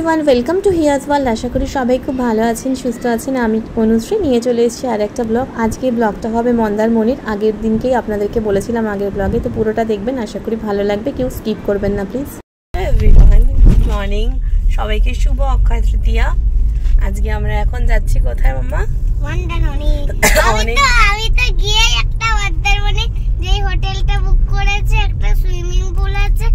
Everyone, welcome to Hiya's world. আশা করি সবাই খুব ভালো আছেন, সুস্থ আছেন। আমি অনুশ্রী নিয়ে চলে এসেছি আর একটা ব্লগ। আজকে ব্লগটা হবে মন্দারমণির। আগের দিনকেই আপনাদেরকে বলেছিলাম আগের ব্লগে, তো পুরোটা দেখবেন, আশা করি ভালো লাগবে, কেউ স্কিপ করবেন না প্লিজ। এভরিওয়ান, গুড মর্নিং, সবাইকে শুভ অক্ষয় তৃতীয়া। আজকে আমরা এখন যাচ্ছি কোথায় মাম্মা? মন্দারমণি। আমি তো গিয়ে একটা মন্দারমণি যে হোটেলটা বুক করেছে, একটা সুইমিং পুল আছে,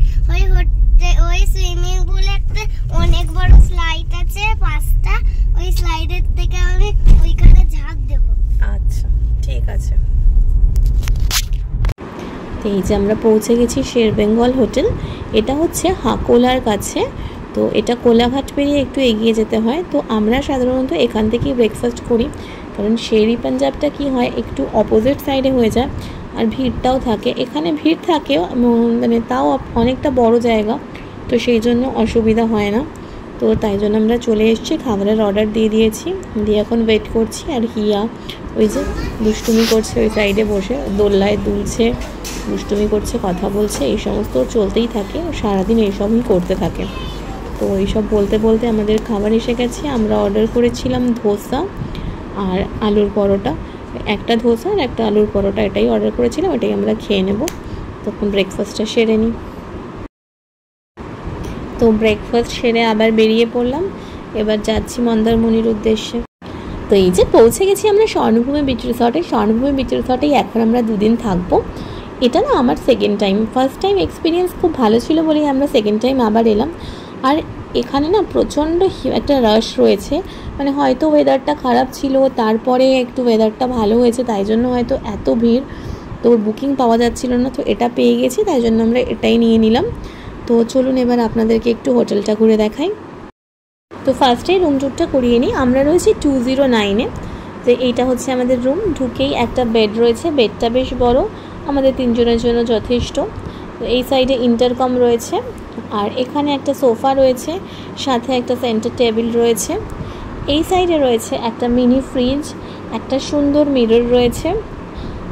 ওই সুইমিং পুলে একটা অনেক বড় স্লাইড আছে, 5টা। ওই স্লাইডের থেকে আমি ওইখানে ঝাঁপ দেব। আচ্ছা, ঠিক আছে। তো এই যে আমরা পৌঁছে গেছি শের বেঙ্গল হোটেল। এটা হচ্ছে হাকোলার কাছে। তো এটা কোলাঘাট পেরিয়ে একটু এগিয়ে যেতে হয়। তো আমরা সাধারণত এখান থেকেই ব্রেকফাস্ট করি, কারণ শেরি পাঞ্জাবটা কি হয় একটু অপোজিট সাইডে হয়ে যায় আর ভিড়টাও থাকে। এখানে ভিড় থাকেও, মানে তাও অনেকটা বড় জায়গা, তো সেই জন্য অসুবিধা হয় না। তো তাই জন্য আমরা চলে এসেছি, খাবারের অর্ডার দিয়ে দিয়েছি, দিয়ে এখন ওয়েট করছি। আর হিয়া ওই যে দুষ্টুমি করছে ওই সাইডে বসে, দোল্লায় দুলছে, দুষ্টুমি করছে, কথা বলছে, এই সমস্ত চলতেই থাকে, সারাদিন এইসবই করতে থাকে। তো এইসব বলতে বলতে আমাদের খাবার এসে গেছে। আমরা অর্ডার করেছিলাম ধোসা আর আলুর পরোটা, একটা ধোসা আর একটা আলুর পরোটা, এটাই অর্ডার করেছিলাম, এটাই আমরা খেয়ে নেব। তখন ব্রেকফাস্টটা সেরে নিই। তো ব্রেকফাস্ট সেরে আবার বেরিয়ে পড়লাম, এবার যাচ্ছি মন্দারমণির উদ্দেশ্যে। তো এই যে পৌঁছে গেছি আমরা স্বর্ণভূমি বিচ রিসর্টে। স্বর্ণভূমি বিচ রিসর্টেই এখন আমরা 2 দিন থাকবো। এটা না আমার second time. First time experience খুব ভালো ছিল বলেই আমরা সেকেন্ড টাইম আবার এলাম। আর এখানে না প্রচণ্ড একটা রাশ রয়েছে, মানে হয়তো ওয়েদারটা খারাপ ছিল, তারপরে একটু ওয়েদারটা ভালো হয়েছে, তাই জন্য হয়তো এত ভিড়। তো বুকিং পাওয়া যাচ্ছিল না, তো এটা পেয়ে গেছি, তাই জন্য আমরা এটাই নিয়ে নিলাম। তো চলুন এবার আপনাদেরকে একটু হোটেলটা ঘুরে দেখাই। তো ফার্স্টেই রুম টুরটা করিয়ে নিই। আমরা রয়েছি 209-এ। তো এইটা হচ্ছে আমাদের রুম। ঢুকেই একটা বেড রয়েছে, বেডটা বেশ বড়, আমাদের 3 জনের জন্য যথেষ্ট। তো এই সাইডে ইন্টারকম রয়েছে, আর এখানে একটা সোফা রয়েছে, সাথে একটা সেন্টার টেবিল রয়েছে। এই সাইডে রয়েছে একটা মিনি ফ্রিজ, একটা সুন্দর মিরর রয়েছে,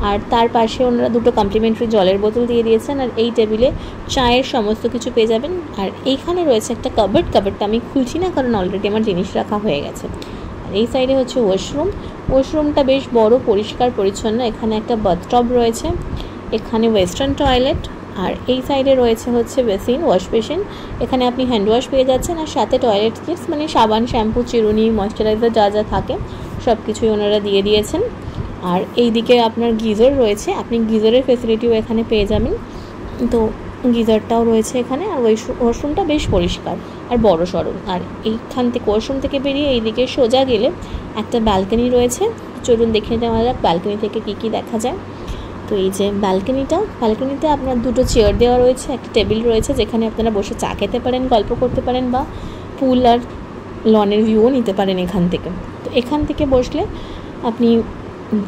আর তার পাশে ওনারা 2টো কমপ্লিমেন্টারি জলের বোতল দিয়ে দিয়েছেন। আর এই টেবিলে চায়ের সমস্ত কিছু পেয়ে যাবেন। আর এইখানে রয়েছে একটা কাবার্ডটা আমি খুলছি না, কারণ অলরেডি আমার জিনিস রাখা হয়ে গেছে। আর এই সাইডে হচ্ছে ওয়াশরুমটা বেশ বড়, পরিষ্কার পরিচ্ছন্ন। এখানে একটা বাথটব রয়েছে, এখানে ওয়েস্টার্ন টয়লেট, আর এই সাইডে রয়েছে হচ্ছে বেসিন, ওয়াশ বেসিন। এখানে আপনি হ্যান্ড ওয়াশ পেয়ে যাচ্ছেন, আর সাথে টয়লেট কিটস, মানে সাবান, শ্যাম্পু, চিরুনি, ময়শ্চারাইজার যা যা থাকে সব কিছুই ওনারা দিয়ে দিয়েছেন। আর এই দিকে আপনার গিজার রয়েছে, আপনি গিজারের ফেসিলিটিও এখানে পেয়ে যাবেন। তো গিজারটাও রয়েছে এখানে। আর ওয়াশরুমটা বেশ পরিষ্কার আর বড় সড়ো। আর এইখান থেকে ওয়াশরুম থেকে বেরিয়ে এইদিকে সোজা গেলে একটা ব্যালকনি রয়েছে। চলুন দেখে নেওয়া যাক ব্যালকনি থেকে কী কী দেখা যায়। তো এই যে ব্যালকনিতে আপনার 2টো চেয়ার দেওয়া রয়েছে, একটা টেবিল রয়েছে, যেখানে আপনারা বসে চা খেতে পারেন, গল্প করতে পারেন, বা পুল আর লনের ভিউও নিতে পারেন এখান থেকে। তো এখান থেকে বসলে আপনি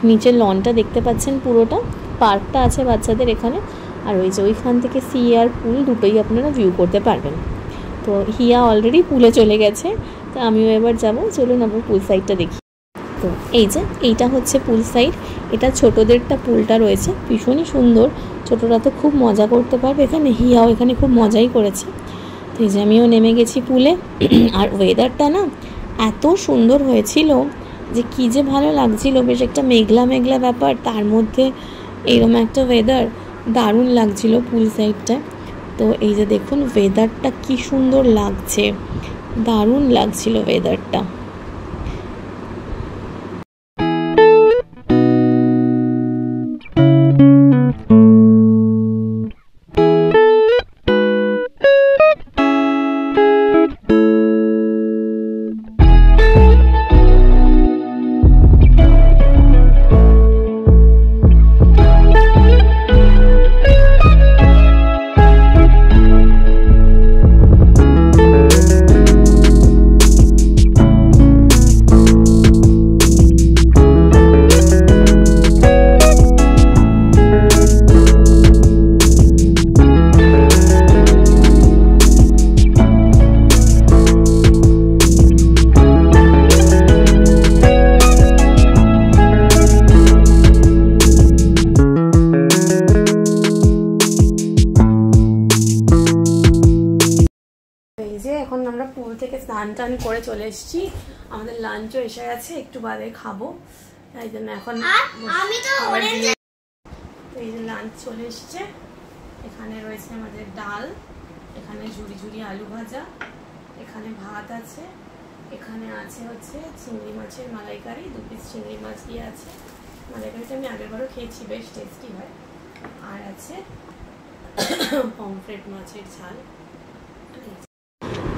নিচের লনটা দেখতে পাচ্ছেন, পুরোটা পার্কটা আছে বাচ্চাদের এখানে। আর ওই যে ওইখান থেকে সি আর পুল দুটোই আপনারা ভিউ করতে পারবেন। তো হিয়া অলরেডি পুলে চলে গেছে, তো আমিও এবার যাব। চলুন আবার পুল সাইডটা দেখি। তো এই যে এইটা হচ্ছে পুল সাইড, এটা ছোটোদেরটা পুলটা রয়েছে, ভীষণই সুন্দর, ছোটরা তো খুব মজা করতে পারবে এখানে। হিয়াও এখানে খুব মজাই করেছে। তো এই যে আমিও নেমে গেছি পুলে। আর ওয়েদারটা না এত সুন্দর হয়েছিল যে কী যে ভালো লাগছিল, বেশ একটা মেঘলা মেঘলা ব্যাপার, তার মধ্যে এরকম একটা ওয়েদার, দারুণ লাগছিল পুল সাইডটা। তো এই যে দেখুন ওয়েদারটা কি সুন্দর লাগছে, দারুণ লাগছিল ওয়েদারটা। টান করে চলে এসেছি, আমাদের লাঞ্চও এসে গেছে, একটু বাদে খাবো, তাই জন্য এখন এই যে লাঞ্চ চলে এসছে। এখানে রয়েছে আমাদের ডাল, এখানে ঝুরি ঝুরি আলু ভাজা, এখানে ভাত আছে, এখানে আছে হচ্ছে চিংড়ি মাছের মালাইকারি, 2 পিস চিংড়ি মাছ দিয়ে আছে। মালাইকারিটা আমি আগেরবারও খেয়েছি, বেশ টেস্টি হয়। আর আছে পমফ্রেট মাছের ঝাল।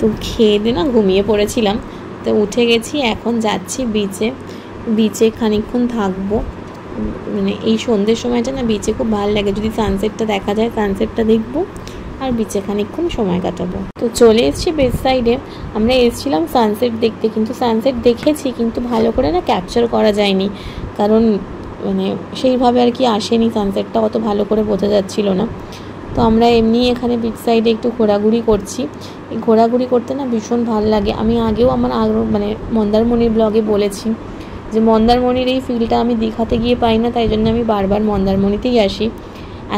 তো খেয়ে দিয়ে না ঘুমিয়ে পড়েছিলাম, তো উঠে গেছি, এখন যাচ্ছি বিচে। বিচে খানিকক্ষণ থাকবো, মানে এই সন্ধ্যের সময়টা না বিচে খুব ভালো লাগে, যদি সানসেটটা দেখা যায় সানসেটটা দেখবো আর বিচে খানিকক্ষণ সময় কাটাবো। তো চলে এসেছি বিচ সাইডে। আমরা এসেছিলাম সানসেট দেখতে, কিন্তু সানসেট দেখেছি কিন্তু ভালো করে না ক্যাপচার করা যায়নি, কারণ মানে সেইভাবে আর কি আসেনি, সানসেটটা অত ভালো করে বোঝা যাচ্ছিল না। তো আমরা এমনি এখানে বিচ সাইডে একটু ঘোরাঘুরি করছি। এই ঘোরাঘুরি করতে না ভীষণ ভালো লাগে। আমি আগেও আমার মানে মন্দারমণির ব্লগে বলেছি যে মন্দারমণির এই ফিলটা আমি দীঘাতে গিয়ে পাই না, তাই জন্য আমি বারবার মন্দারমণিতেই আসি।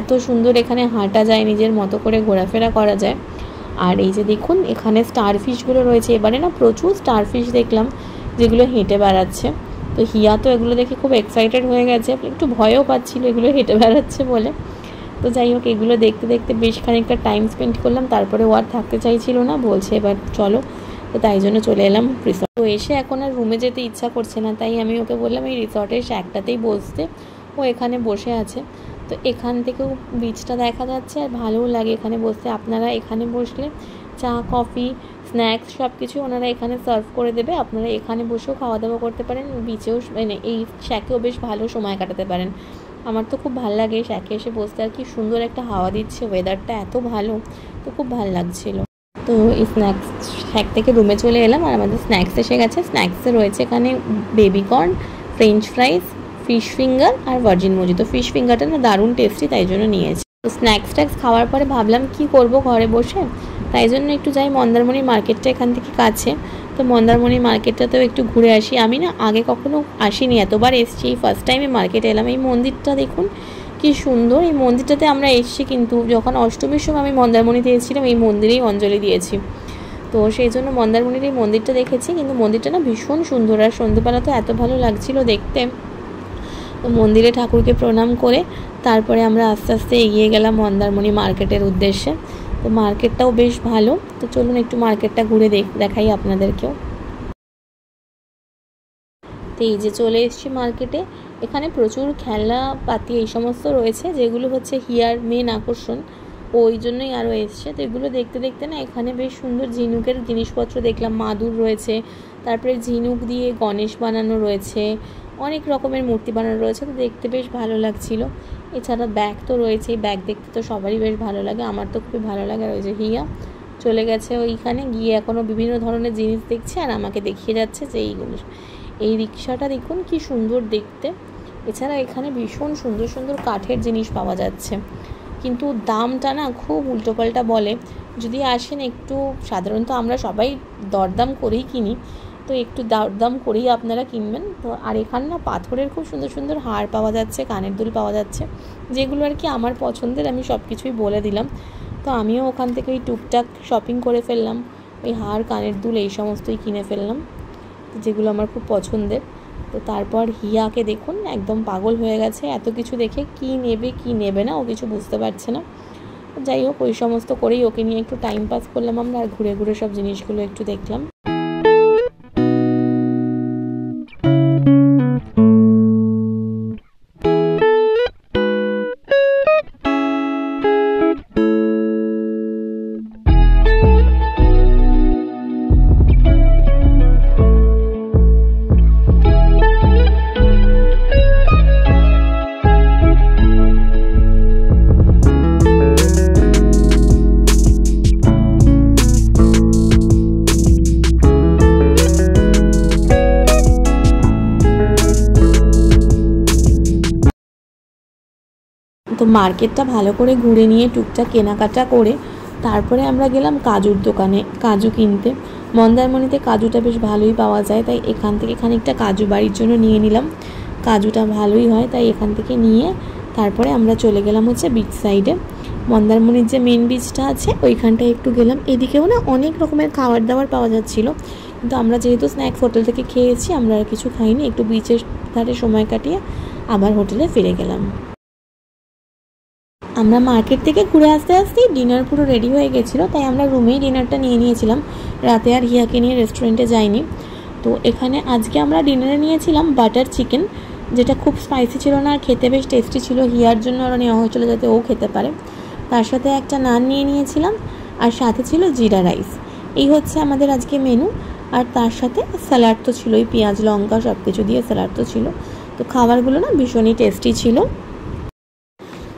এত সুন্দর এখানে হাঁটা যায়, নিজের মতো করে ঘোরাফেরা করা যায়। আর এই যে দেখুন এখানে স্টারফিশগুলো রয়েছে, এবারে না প্রচুর স্টারফিশ দেখলাম যেগুলো হেঁটে বেড়াচ্ছে। তো হিয়া তো এগুলো দেখে খুব এক্সাইটেড হয়ে গেছে, একটু ভয়ও পাচ্ছিল এগুলো হেঁটে বেড়াচ্ছে বলে। তো যাই হোক এগুলো দেখতে দেখতে বেশ খানিকটা টাইম স্পেন্ড করলাম, তারপরে ও আর থাকতে চাইছিল না, বলছে এবার চলো, তো তাই জন্য চলে এলাম রিসর্ট। তো এসে এখন আর রুমে যেতে ইচ্ছা করছে না, তাই আমি ওকে বললাম এই রিসর্টের শ্যাকটাতেই বসতে। ও এখানে বসে আছে, তো এখান থেকেও বিচটা দেখা যাচ্ছে আর ভালোও লাগে এখানে বসতে। আপনারা এখানে বসলে চা কফি স্ন্যাক্স সব কিছু ওনারা এখানে সার্ভ করে দেবে, আপনারা এখানে বসেও খাওয়া দাওয়া করতে পারেন, বিচেও মানে এই শ্যাকেও বেশ ভালো সময় কাটাতে পারেন। আমার তো খুব ভালো লাগে শ্যাকে এসে বসতে, আর কি সুন্দর একটা হাওয়া দিচ্ছে, ওয়েদারটা এত ভালো, তো খুব ভালো লাগছিল। তো এই স্ন্যাক্স শ্যাক থেকে রুমে চলে এলাম, আর আমাদের স্ন্যাক্স এসে গেছে। স্ন্যাক্সে রয়েছে এখানে baby corn, French fries, fish finger আর ভার্জিন মজি। তো ফিশ ফিঙ্গারটা না দারুণ টেস্টি, তাই জন্য নিয়েছি। তো স্ন্যাক্স ট্যাক্স খাওয়ার পরে ভাবলাম কি করব ঘরে বসে, তাই জন্য একটু যাই মন্দারমণি মার্কেটটা এখান থেকে কাছে, তো মন্দারমণি মার্কেটটাতেও একটু ঘুরে আসি। আমি না আগে কখনো আসিনি, এতবার এসেছি, ফার্স্ট টাইমে মার্কেটে এলাম। এই মন্দিরটা দেখুন কি সুন্দর, এই মন্দিরটাতে আমরা এসেছি, কিন্তু যখন অষ্টমীর সময় আমি মন্দারমণিতে এসেছিলাম এই মন্দিরেই অঞ্জলি দিয়েছি, তো সেই জন্য মন্দারমণির এই মন্দিরটা দেখেছি। কিন্তু মন্দিরটা না ভীষণ সুন্দর, আর সন্ধ্যেবেলা তো এত ভালো লাগছিল দেখতে। তো মন্দিরে ঠাকুরকে প্রণাম করে তারপরে আমরা আস্তে আস্তে এগিয়ে গেলাম মন্দারমণি মার্কেটের উদ্দেশ্যে। তো মার্কেটটাও বেশ ভালো, তো চলুন একটু মার্কেটটা ঘুরে দেখাই আপনাদেরকেও। তো এই যে চলে এসেছি মার্কেটে, এখানে প্রচুর খেলনাপাতি এই সমস্ত রয়েছে, যেগুলো হচ্ছে হিয়ার মেন আকর্ষণ, ওই জন্যই আরও এসছে। তো এগুলো দেখতে দেখতে না এখানে বেশ সুন্দর ঝিনুকের জিনিসপত্র দেখলাম, মাদুর রয়েছে, তারপরে ঝিনুক দিয়ে গণেশ বানানো রয়েছে, অনেক রকমের মূর্তি বানানো রয়েছে, তো দেখতে বেশ ভালো লাগছিল। এছাড়া ব্যাগ তো রয়েছে, ব্যাগ দেখতে তো সবারই বেশ ভালো লাগে, আমার তো খুবই ভালো লাগে। আর ওই যে হিয়া চলে গেছে ওইখানে গিয়ে এখনও বিভিন্ন ধরনের জিনিস দেখছে, আর আমাকে দেখিয়ে যাচ্ছে যে এইগুলো। এই রিক্সাটা দেখুন কি সুন্দর দেখতে। এছাড়া এখানে ভীষণ সুন্দর সুন্দর কাঠের জিনিস পাওয়া যাচ্ছে, কিন্তু দামটা না খুব উল্টোপাল্টা বলে। যদি আসেন একটু, সাধারণত আমরা সবাই দরদাম করেই কিনি, তো একটু দরদাম করেই আপনারা কিনবেন। তো আর এখানে না পাথরের খুব সুন্দর সুন্দর হার পাওয়া যাচ্ছে, কানের দুল পাওয়া যাচ্ছে, যেগুলো আর কি আমার পছন্দের, আমি সব কিছুই বলে দিলাম। তো আমিও ওখান থেকে ওই টুকটাক শপিং করে ফেললাম, ওই হার কানের দুল এই সমস্তই কিনে ফেললাম, যেগুলো আমার খুব পছন্দের। তো তারপর হিয়াকে দেখুন একদম পাগল হয়ে গেছে, এত কিছু দেখে কি নেবে কি নেবে না ও কিছু বুঝতে পারছে না। যাই হোক ওই সমস্ত করেই ওকে নিয়ে একটু টাইম পাস করলাম আমরা, আর ঘুরে ঘুরে সব জিনিসগুলো একটু দেখলাম। তো মার্কেটটা ভালো করে ঘুরে নিয়ে টুকটাক কেনাকাটা করে তারপরে আমরা গেলাম কাজুর দোকানে কাজু কিনতে। মন্দারমণিতে কাজুটা বেশ ভালোই পাওয়া যায়, তাই এখান থেকে খানিকটা কাজু বাড়ির জন্য নিয়ে নিলাম। কাজুটা ভালোই হয়, তাই এখান থেকে নিয়ে তারপরে আমরা চলে গেলাম হচ্ছে বিচ সাইডে। মন্দারমণির যে মেন বিচটা আছে ওইখানটায় একটু গেলাম। এদিকেও না অনেক রকমের খাবার দাবার পাওয়া যাচ্ছিলো, কিন্তু আমরা যেহেতু স্ন্যাক্স হোটেল থেকে খেয়েছি, আমরা আর কিছু খাইনি, একটু বিচের ধারে সময় কাটিয়ে আবার হোটেলে ফিরে গেলাম। আমরা মার্কেট থেকে ঘুরে আসতে আসতেই ডিনার পুরো রেডি হয়ে গেছিলো, তাই আমরা রুমেই ডিনারটা নিয়ে নিয়েছিলাম, রাতে আর হিয়াকে নিয়ে রেস্টুরেন্টে যাইনি। তো এখানে আজকে আমরা ডিনারে নিয়েছিলাম বাটার চিকেন, যেটা খুব স্পাইসি ছিল না আর খেতে বেশ টেস্টি ছিল। হিয়ার জন্য আরও নেওয়া হয়েছিল যাতে ও খেতে পারে। তার সাথে একটা নান নিয়ে নিয়েছিলাম আর সাথে ছিল জিরা রাইস। এই হচ্ছে আমাদের আজকে মেনু। আর তার সাথে স্যালাড তো ছিলই, পেঁয়াজ লঙ্কা সব কিছু দিয়ে স্যালাড তো ছিল। তো খাবারগুলো না ভীষণই টেস্টি ছিল।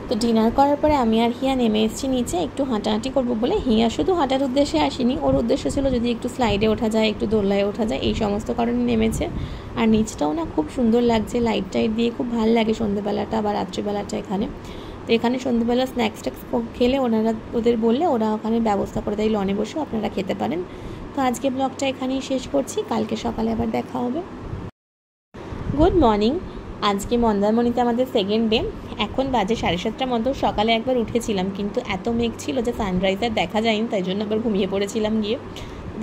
তো ডিনার করার পরে আমি আর হিয়া নেমে এসেছি নিচে একটু হাঁটাহাঁটি করবো বলে। হিয়া শুধু হাঁটার উদ্দেশ্যে আসেনি, ওর উদ্দেশ্য ছিল যদি একটু স্লাইডে ওঠা যায়, একটু দোলনায় ওঠা যায়, এই সমস্ত কারণে নেমেছে। আর নিচটাও না খুব সুন্দর লাগছে, লাইট টাইট দিয়ে খুব ভালো লাগে সন্ধ্যেবেলাটা বা রাত্রিবেলাটা এখানে। তো এখানে সন্ধ্যেবেলা স্ন্যাক্স ট্যাক্স খেলে ওদের বললে ওরা ওখানে ব্যবস্থা করে দেয়, লনে বসেও আপনারা খেতে পারেন। তো আজকে ব্লগটা এখানেই শেষ করছি, কালকে সকালে আবার দেখা হবে। Good morning. আজকে মন্দারমণিতে আমাদের সেকেন্ড ডে। এখন বাজে 7:30টার মতো। সকালে একবার উঠেছিলাম কিন্তু এত মেঘ ছিল যে সানরাইজ আর দেখা যায়নি, তাই জন্য আবার ঘুমিয়ে পড়েছিলাম গিয়ে।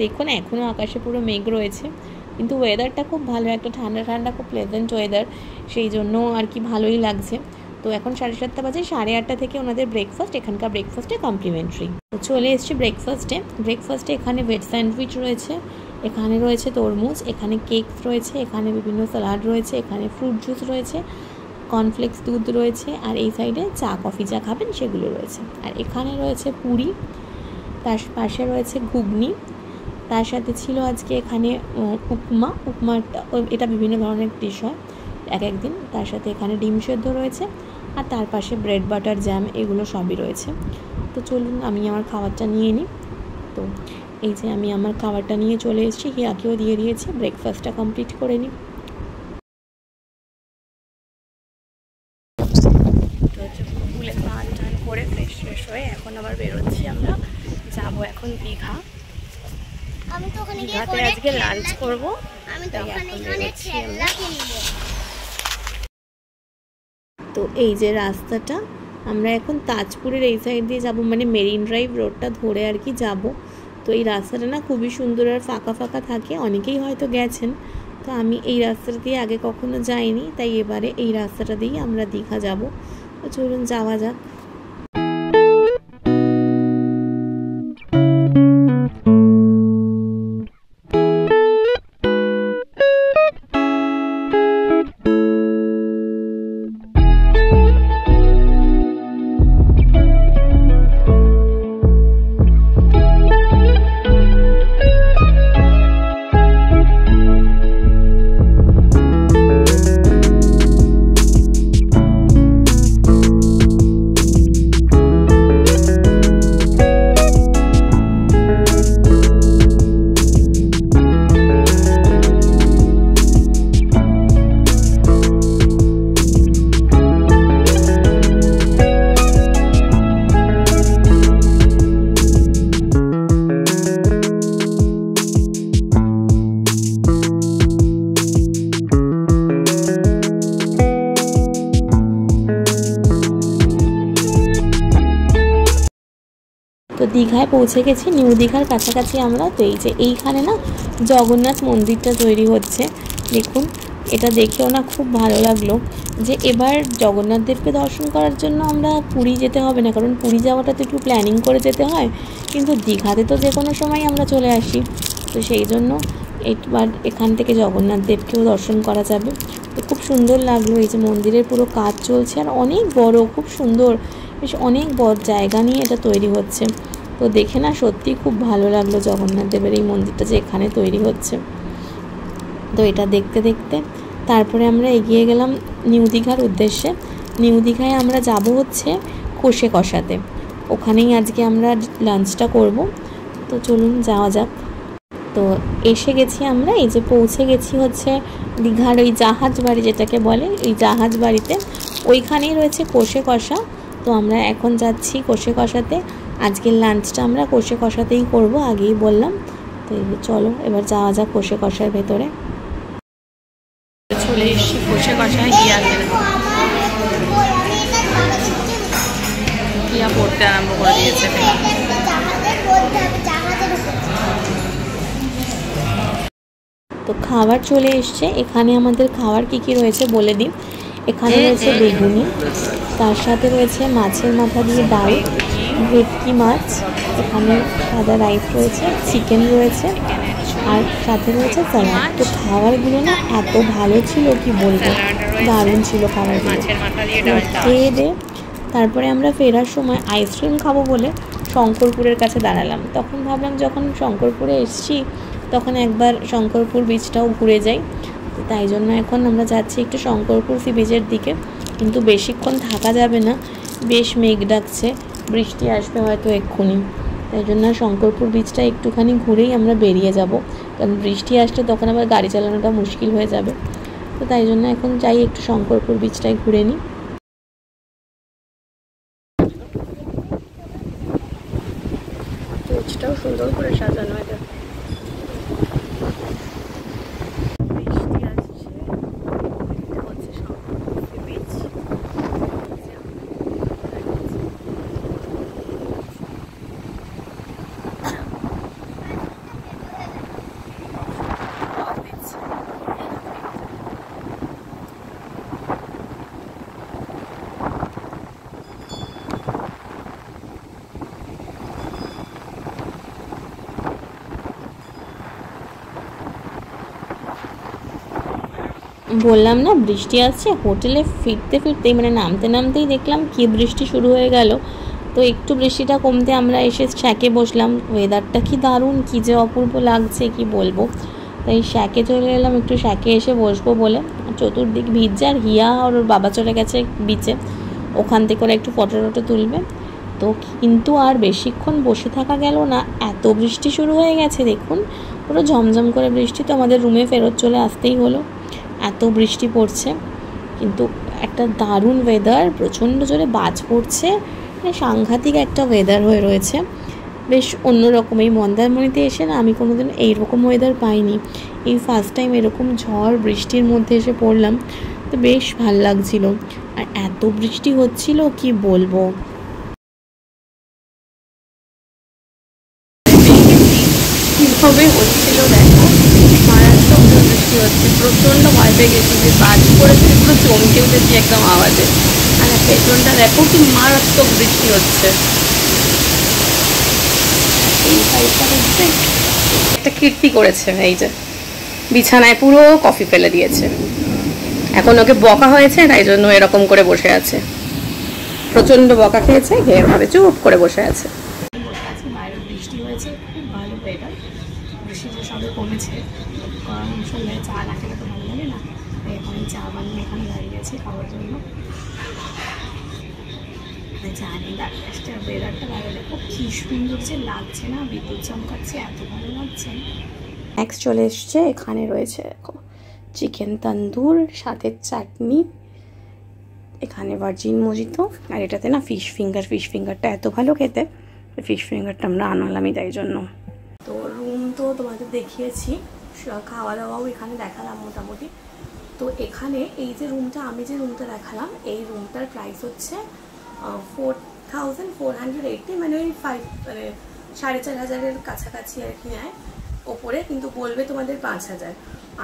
দেখুন এখনও আকাশে পুরো মেঘ রয়েছে, কিন্তু ওয়েদারটা খুব ভালো, একটা ঠান্ডা ঠান্ডা খুব প্লেজেন্ট ওয়েদার, সেই জন্য আর কি ভালোই লাগছে। তো এখন 7:30 বাজে, 8:30 থেকে ওনাদের ব্রেকফাস্ট, এখানকার ব্রেকফাস্টে কমপ্লিমেন্টারি। তো চলে এসেছি ব্রেকফাস্টে এখানে ভেজ স্যান্ডউইচ রয়েছে, এখানে রয়েছে তরমুজ, এখানে কেকস রয়েছে, এখানে বিভিন্ন স্যালাড রয়েছে, এখানে ফ্রুট জুস রয়েছে, কর্নফ্লেক্স দুধ রয়েছে, আর এই সাইডে চা কফি যা খাবেন সেগুলো রয়েছে। আর এখানে রয়েছে পুরি, তার পাশে রয়েছে ঘুগনি, তার সাথে ছিল আজকে এখানে উপমাটা, এটা বিভিন্ন ধরনের ডিশ হয় এক একদিন। তার সাথে এখানে ডিম সেদ্ধ রয়েছে, আর তার পাশে ব্রেড বাটার জ্যাম, এগুলো সবই রয়েছে। তো চলুন আমি আমার খাবারটা নিয়ে নিই। তো এই যে আমি আমার খাবারটা নিয়ে চলে এসেছি, হিয়াকেও দিয়ে দিয়েছি, ব্রেকফাস্টটা কমপ্লিট করে নিই। ফুলে স্নান টান করে ফ্রেশ হয়ে এখন আবার বেরোচ্ছি, আমরা যাবো এখন দীঘা। দীঘাতে আজকে লাঞ্চ করবো, তাই এখন বেরোচ্ছি আমরা। তো এই যে রাস্তাটা, আমরা এখন তাজপুরের এই সাইড দিয়ে যাব, মানে মেরিন ড্রাইভ রোডটা ধরে আর কি যাব। তো এই রাস্তাটা না খুবই সুন্দর আর ফাঁকা ফাঁকা থাকে, অনেকেই হয়তো গেছেন। তো আমি এই রাস্তাটা দিয়ে আগে কখনো যাইনি, তাই এবারে এই রাস্তাটা দিয়েই আমরা দীঘা যাব। তো চলুন যাওয়া যাক। তো দীঘায় পৌঁছে গেছি, নিউ দীঘার কাছাকাছি আমরা। তো এই যে এইখানে না জগন্নাথ মন্দিরটা তৈরি হচ্ছে, দেখুন এটা দেখেও না খুব ভালো লাগলো যে এবার জগন্নাথ দেবকে দর্শন করার জন্য আমরা পুরী যেতে হবে না, কারণ পুরী যাওয়াটা তো একটু প্ল্যানিং করে যেতে হয়, কিন্তু দীঘাতে তো যে কোনো সময় আমরা চলে আসি। তো সেই জন্য এবার এখান থেকে জগন্নাথ দেবকেও দর্শন করা যাবে। তো খুব সুন্দর লাগলো, এই যে মন্দিরের পুরো কাজ চলছে আর অনেক বড়, খুব সুন্দর, বেশ অনেক বড় জায়গা নিয়ে এটা তৈরি হচ্ছে। তো দেখে না সত্যি খুব ভালো লাগলো জগন্নাথ দেবের এই মন্দিরটা যে এখানে তৈরি হচ্ছে। তো এটা দেখতে দেখতে তারপরে আমরা এগিয়ে গেলাম নিউ দীঘার উদ্দেশ্যে। নিউ দীঘায় আমরা যাব হচ্ছে কষে কষাতে, ওখানেই আজকে আমরা লাঞ্চটা করব। তো চলুন যাওয়া যাক। তো এসে গেছি আমরা, এই যে পৌঁছে গেছি হচ্ছে দীঘার ওই জাহাজ বাড়ি যেটাকে বলে, এই জাহাজ বাড়িতে ওইখানেই রয়েছে কষে কষা। তো আমরা এখন যাচ্ছি কষে কষাতে, আজকের লাঞ্চটা আমরা কষে কষাতেই করব, আগেই বললাম। তো চলো এবার যাওয়া যাক কষে কষার ভেতরে। চলে এসেছি কষে কষা, হিয়া পড়তে আরম্ভ করে দিয়েছে। তো খাবার চলে এসছে। এখানে আমাদের খাবার কি কি রয়েছে বলে দিই। এখানে রয়েছে বেগুনি, তার সাথে রয়েছে মাছের মাথা দিয়ে ডাল, ভেটকি মাছ, এখানে সাদা রাইস রয়েছে, চিকেন রয়েছে, আর সাথে রয়েছে স্যালাড। তো খাবারগুলো না এত ভালো ছিল কি বলবো, দারুণ ছিল খাবারগুলো। খেয়ে দে তারপরে আমরা ফেরার সময় আইসক্রিম খাবো বলে শঙ্করপুরের কাছে দাঁড়ালাম। তখন ভাবলাম যখন শঙ্করপুরে এসেছি তখন একবার শঙ্করপুর বিচটাও ঘুরে যাই। তো তাই জন্য এখন আমরা যাচ্ছি একটু শঙ্করপুর সি বিচের দিকে, কিন্তু বেশিক্ষণ থাকা যাবে না, বেশ মেঘ ডাকছে, বৃষ্টি আসবে হয়তো এক্ষুনি। তাই জন্য শঙ্করপুর বিচটা একটুখানি ঘুরেই আমরা বেরিয়ে যাব, কারণ বৃষ্টি আসলে তখন আবার গাড়ি চালানোটা মুশকিল হয়ে যাবে। তো তাই জন্য এখন যাই একটু শঙ্করপুর বিচটাই ঘুরে নিই। বিচটাও সুন্দর করে সাজানো এটা। বৃষ্টি আসছে, এটা হচ্ছে শঙ্করপুর বিচ। বললাম না বৃষ্টি আসছে, হোটেলে ফিরতে ফিরতেই মানে নামতে নামতেই দেখলাম কি বৃষ্টি শুরু হয়ে গেল। তো একটু বৃষ্টিটা কমতে আমরা এসে শ্যাকে বসলাম। ওয়েদারটা কি দারুণ, কি যে অপূর্ব লাগছে কি বলবো। তাই শ্যাকে চলে এলাম, একটু শ্যাকে এসে বসবো বলে। চতুর্দিক ভিজছে, আর হিয়া আর ওর বাবা চলে গেছে বিচে, ওখান থেকে ওরা একটু ফটো টটো তুলবে। তো কিন্তু আর বেশিক্ষণ বসে থাকা গেল না, এত বৃষ্টি শুরু হয়ে গেছে দেখুন, পুরো ঝমঝম করে বৃষ্টি। তো আমাদের রুমে ফেরত চলে আসতেই হলো, এত বৃষ্টি পড়ছে। কিন্তু একটা দারুণ ওয়েদার, প্রচণ্ড জোরে বাজ পড়ছে, মানে সাংঘাতিক একটা ওয়েদার হয়ে রয়েছে, বেশ অন্যরকম। এই মন্দারমণিতে এসে না আমি কোনোদিন এইরকম ওয়েদার পাইনি, এই ফার্স্ট টাইম এরকম ঝড় বৃষ্টির মধ্যে এসে পড়লাম। তো বেশ ভাল লাগছিল, আর এত বৃষ্টি হচ্ছিল কি বলবো। কীভাবে হচ্ছিল দেখো, মারাত্মক বৃষ্টি হচ্ছে, প্রচণ্ড ভয় পেয়ে গেছি যে বাজ পড়েছে, পুরো চমকে উঠেছি একদম আওয়াজে। আর পেছনটা দেখো কি মারাত্মক বৃষ্টি হচ্ছে। এই সাইডটা দেখতে একটা কীর্তি করেছে, এই যে বিছানায় পুরো কফি ফেলে দিয়েছে। এখন ওকে বকা হয়েছে, তাই জন্য এরকম করে বসে আছে, প্রচণ্ড বকা খেয়েছে, এভাবে চুপ করে বসে আছে। বাইরে বৃষ্টি হয়েছে, খুব ভালো ওয়েদার, বৃষ্টিটা সবে কমেছে। গরম শুনলে চা না খেলে তো ভালো লাগে না, এখন চা বানিয়ে এখানে দাঁড়িয়ে আছি খাওয়ার জন্য। জানি দাঁড়িয়ে ওয়েদারটা ভালো, দেখো কি সুন্দর যে লাগছে না, বিদ্যুৎ চমকাচ্ছে, এত ভালো লাগছে। নেক্সট চলে এসছে, এখানে রয়েছে দেখো চিকেন তন্দুর, সাথে চাটনি, এখানে ভার্জিন মজিতো, আর এটাতে না ফিশ ফিঙ্গারটা এত ভালো খেতে, ফিশ ফিঙ্গারটা আমরা আনালামই তাই জন্য। তো রুম তো তোমাদের দেখিয়েছি, খাওয়া দাওয়াও এখানে দেখালাম মোটামুটি। তো এখানে এই যে রুমটা, আমি যে রুমটা দেখালাম, এই রুমটার প্রাইস হচ্ছে 4480, মানে ওই 4500 কাছাকাছি আর কি নেয় ওপরে, কিন্তু বলবে তোমাদের 5000।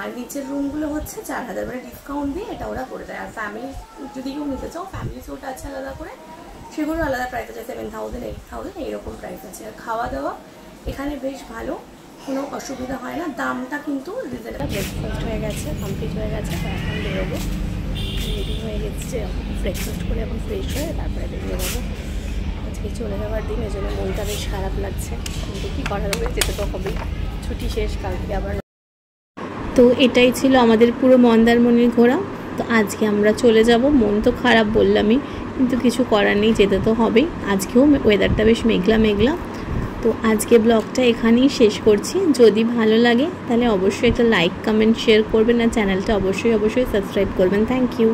আর নিচের রুমগুলো হচ্ছে 4000, মানে ডিসকাউন্ট দিয়ে এটা ওরা করে দেয়। আর ফ্যামিলি যদি কেউ নিতে চাও, ফ্যামিলি স্যুট আছে আলাদা করে, সেগুলো আলাদা প্রাইস আছে, 7000 8000 এইরকম প্রাইস আছে। আর খাওয়া দাওয়া এখানে বেশ ভালো, কোনো অসুবিধা হয় না, দামটা কিন্তু রিজনেবল। ব্রেকফাস্ট হয়ে গেছে, কমপ্লিট হয়ে গেছে, তো এখন বেরোবো, রেডি হয়ে গেছে, ব্রেকফাস্ট করে এখন ফ্রেশ হয়ে তারপরে বেরিয়ে যাবো। আজকে চলে যাওয়ার দিন, এই জন্য মনটা বেশ খারাপ লাগছে, কিন্তু কী করা যাবে, যেতে তো হবেই, ছুটি শেষ, কালকে আবার। তো এটাই ছিল আমাদের পুরো মন্দারমণির ঘোরা। তো আজকে আমরা চলে যাব, মন তো খারাপ বললামই, কিন্তু কিছু করার নেই, যেতে তো হবেই। আজকেও ওয়েদারটা বেশ মেঘলা মেঘলা। তো আজকে ব্লগটা এখানেই শেষ করছি। যদি ভালো লাগে তাহলে অবশ্যই একটা লাইক কমেন্ট শেয়ার করবেন, আর চ্যানেলটা অবশ্যই সাবস্ক্রাইব করবেন। Thank you.